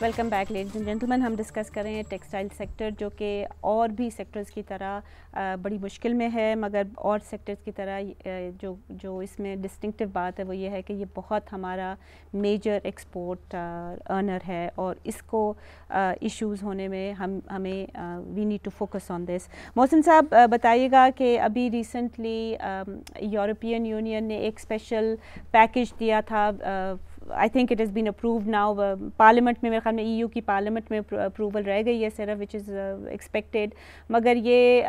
Welcome back ladies and gentlemen. ہم discuss کر رہے ہیں ٹیکسٹائل سیکٹر جو کہ اور بھی سیکٹرز کی طرح بڑی مشکل میں ہے، مگر اور سیکٹرز کی طرح جو اس میں ڈسٹنکٹیو بات ہے وہ یہ ہے کہ یہ بہت ہمارا میجر ایکسپورٹ ارنر ہے، اور اس کو ایشوز ہونے میں ہمیں we need to focus on this. Mohsin صاحب بتائیے گا کہ ابھی ریسنٹلی یورپین یونین نے ایک اسپیشل پیکیج دیا تھا. I think it has been approved now. Parliament میں میرے خیال میں EU کی پارلیمنٹ میں اپروول رہ گئی ہے صرف, which is expected. مگر یہ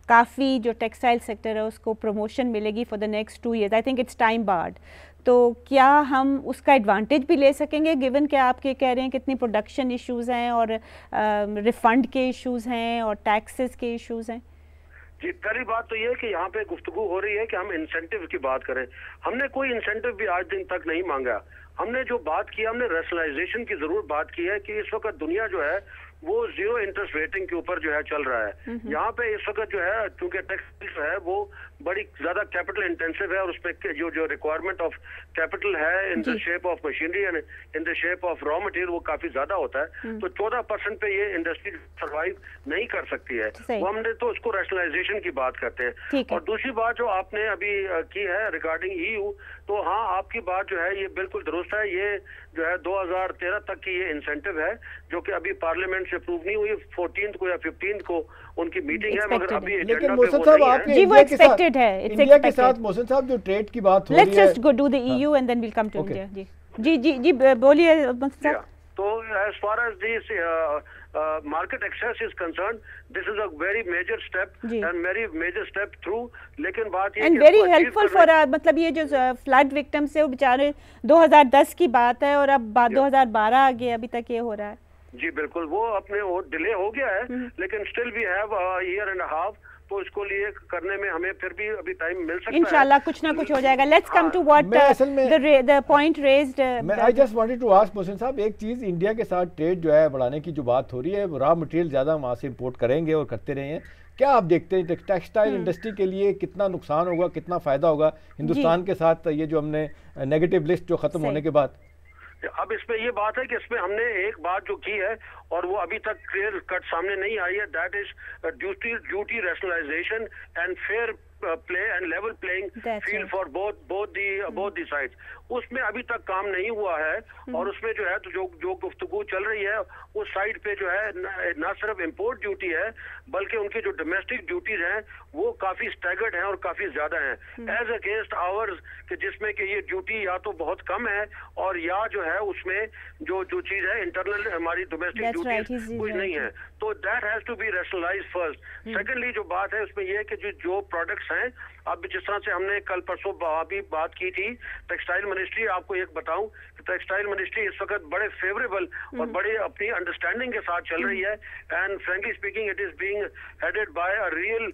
کافی جو ٹیکسٹائل سیکٹر ہے اس کو پروموشن ملے گی for the next 2 years. I think it's time barred. تو کیا ہم اس کا ایڈوانٹیج بھی لے سکیں گے گیون کہ آپ کے کہہ رہے ہیں کتنی پروڈکشن ایشوز ہیں اور ریفنڈ کے ایشوز ہیں اور ٹیکسز کے ایشوز ہیں؟ جی, پہلی بات تو یہ ہے کہ یہاں پہ گفتگو ہو رہی ہے کہ ہم انسینٹیو کی بات کریں. ہم نے کوئی انسینٹیو بھی آج دن تک نہیں مانگا. ہم نے جو بات کی, ہم نے ریشنلائزیشن کی ضرور بات کی ہے کہ اس وقت دنیا جو ہے وہ زیرو انٹرسٹ ریٹنگ کے اوپر جو ہے چل رہا ہے. یہاں پہ اس وقت جو ہے چونکہ ٹیکس جو ہے وہ بڑی زیادہ کیپٹل انٹینسو ہے, اور اس پہ جو ریکوائرمنٹ آف کیپٹل ہے in the shape of machinery and in the shape of raw material وہ کافی زیادہ ہوتا ہے. تو 14% پہ یہ انڈسٹری سروائیو نہیں کر سکتی ہے. وہ ہم نے تو اس کو ریشنلائزیشن کی بات کرتے ہیں. اور دوسری بات جو آپ نے ابھی کی ہے ریگارڈنگ EU, تو ہاں آپ کی بات جو ہے یہ بالکل درست ہے. یہ جو ہے 2013 تک کی یہ انسینٹیو ہے جو کہ ابھی پارلیمنٹ سے اپروو نہیں ہوئی. 14 کو یا 15 کو ان کی میٹنگ ہے, مگر ابھی ایجنڈا پہ وہ نہیں ہے. جی, وہ ایکسپیکٹڈ ہے. انڈیا کے ساتھ محسن صاحب جو ٹریڈ کی بات ہو رہی ہے, let's just go to the EU and then we'll come to India. جی بولیے محسن صاحب. تو as far as this market access is concerned, this is a very major step and very major step through. لیکن بات یہ and very helpful for مطلب یہ جو فلڈ وکٹمس ہے وہ بیچارے 2010 کی بات ہے اور اب 2012 آ گیا, ابھی تک یہ ہو رہا ہے. جی بالکل, وہ اپنے وہ ڈیلے ہو گیا ہے, لیکن still we have a year and a half. تو اس کو لیے کرنے میں ہمیں پھر بھی ابھی ٹائم مل سکتا ہے. انشاءاللہ کچھ نہ کچھ ہو جائے گا. Let's come to what the point raised. I just wanted to ask Mohsin صاحب ایک چیز, انڈیا کے ساتھ ٹریڈ جو ہے بڑھانے کی جو بات ہو رہی ہے, را مٹیریل زیادہ وہاں سے امپورٹ کریں گے اور کرتے رہے ہیں. کیا آپ دیکھتے ہیں ٹیکسٹائل انڈسٹری کے لیے کتنا نقصان ہوگا, کتنا فائدہ ہوگا ہندوستان کے ساتھ یہ جو ہم نے نیگیٹو لسٹ جو ختم ہونے کے بعد؟ اب اس میں یہ بات ہے کہ اس میں ہم نے ایک بات جو کی ہے اور وہ ابھی تک کلیئر کٹ سامنے نہیں آئی ہے, that is duty rationalization and fair play and level playing field for both the sides. اس میں ابھی تک کام نہیں ہوا ہے, اور اس میں جو ہے تو جو گفتگو چل رہی ہے اس سائڈ پہ جو ہے نہ صرف امپورٹ ڈیوٹی ہے بلکہ ان کی جو ڈومیسٹک ڈیوٹیز ہیں وہ کافی اسٹیگرڈ ہیں اور کافی زیادہ ہیں ایز اگینسٹ آورز, کہ جس میں کہ یہ ڈیوٹی یا تو بہت کم ہے اور یا جو ہے اس میں جو چیز ہے انٹرنل ہماری ڈومیسٹک ڈیوٹیز کچھ نہیں ہے. تو that has to be rationalize first. Secondly جو بات ہے اس میں یہ ہے کہ جو پروڈکٹس ہیں, اب جس طرح سے ہم نے کل پرسوں بھی بات کی تھی ٹیکسٹائل منسٹری, آپ کو ایک بتاؤں کہ ٹیکسٹائل منسٹری اس وقت بڑے فیوریبل اور بڑے اپنی انڈرسٹینڈنگ کے ساتھ چل رہی ہے, and frankly speaking it is being headed by a real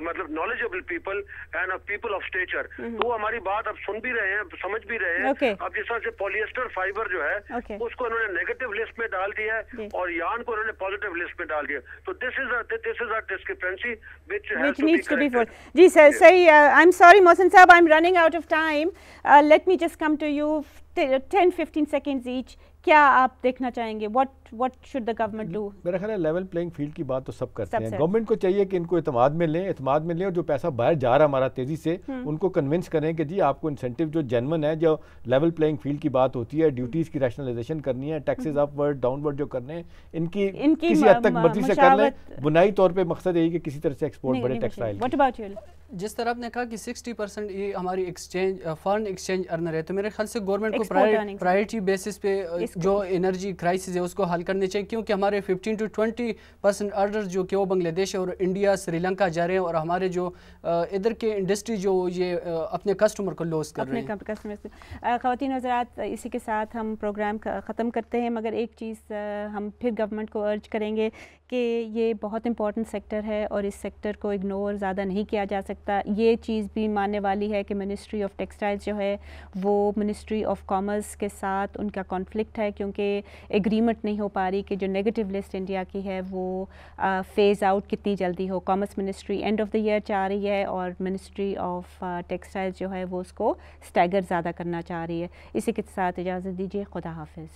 مطلب knowledgeable people and people of stature. تو وہ ہماری بات اب سن بھی رہے ہیں, سمجھ بھی رہے ہیں. اب جس طرح سے پولیسٹر فائبر جو ہے اس کو انہوں نے نیگیٹو لسٹ میں ڈال دیا ہے اور یارن کو انہوں نے پازیٹیو لسٹ میں ڈال دیا. تو this is a discrepancy which needs to be corrected. جی سر, صحیح. I'm sorry محسن صاحب, I'm running out of time. Let me just come to you 10-15 seconds each. کیا آپ دیکھنا چاہیں گے, what should the government do? میرا خیال ہے لیول پلینگ فیلڈ کی بات تو سب کرتے ہیں. گورنمنٹ کو چاہیے کہ ان کو اعتماد میں لیں اور جو پیسہ باہر جا رہا ہمارا تیزی سے ان کو کنونس کریں کہ جی آپ کو انسینٹیو جو جینون ہے, جو لیول پلینگ فیلڈ کی بات ہوتی ہے, ڈیوٹیز کی ریشنلائزیشن کرنی ہے, ٹیکسز اپ ورڈ ڈاؤن ورڈ جو کرنے ہیں ان کی کسی حد تک مرضی سے کر لیں. بنائی طور پہ مقصد یہی کہ کسی طرح سے ایکسپورٹ بڑھے ٹیکسٹائل. What about you? جس طرح آپ نے کہا کہ 60% یہ ہماری ایکسچینج فارن ایکسچینج ارنر ہے, تو میرے خیال سے گورنمنٹ کو پرائرٹی بیسس پہ جو انرجی کرائسس ہے اس کو حل کرنے چاہیے, کیونکہ ہمارے 15 to 20% آرڈر جو کہ وہ بنگلہ دیش اور انڈیا سری لنکا جا رہے ہیں, اور ہمارے جو ادھر کے انڈسٹری جو یہ اپنے کسٹمر کو لوز کر رہے ہیں. خواتین حضرات, اسی کے ساتھ ہم پروگرام ختم کرتے ہیں, مگر ایک چیز ہم پھر گورنمنٹ کو ارج کریں گے کہ یہ بہت امپورٹنٹ سیکٹر ہے اور اس سیکٹر کو اگنور زیادہ نہیں کیا جا سکتا. یہ چیز بھی ماننے والی ہے کہ منسٹری آف ٹیکسٹائلز جو ہے وہ منسٹری آف کامرس کے ساتھ ان کا کانفلکٹ ہے، کیونکہ ایگریمنٹ نہیں ہو پا رہی کہ جو نیگیٹو لسٹ انڈیا کی ہے وہ فیز آؤٹ کتنی جلدی ہو. Commerce ministry end of the year چاہ رہی ہے اور منسٹری آف ٹیکسٹائلز جو ہے وہ اس کو اسٹیگر زیادہ کرنا چاہ رہی ہے. اسی کے ساتھ اجازت دیجیے، خدا حافظ.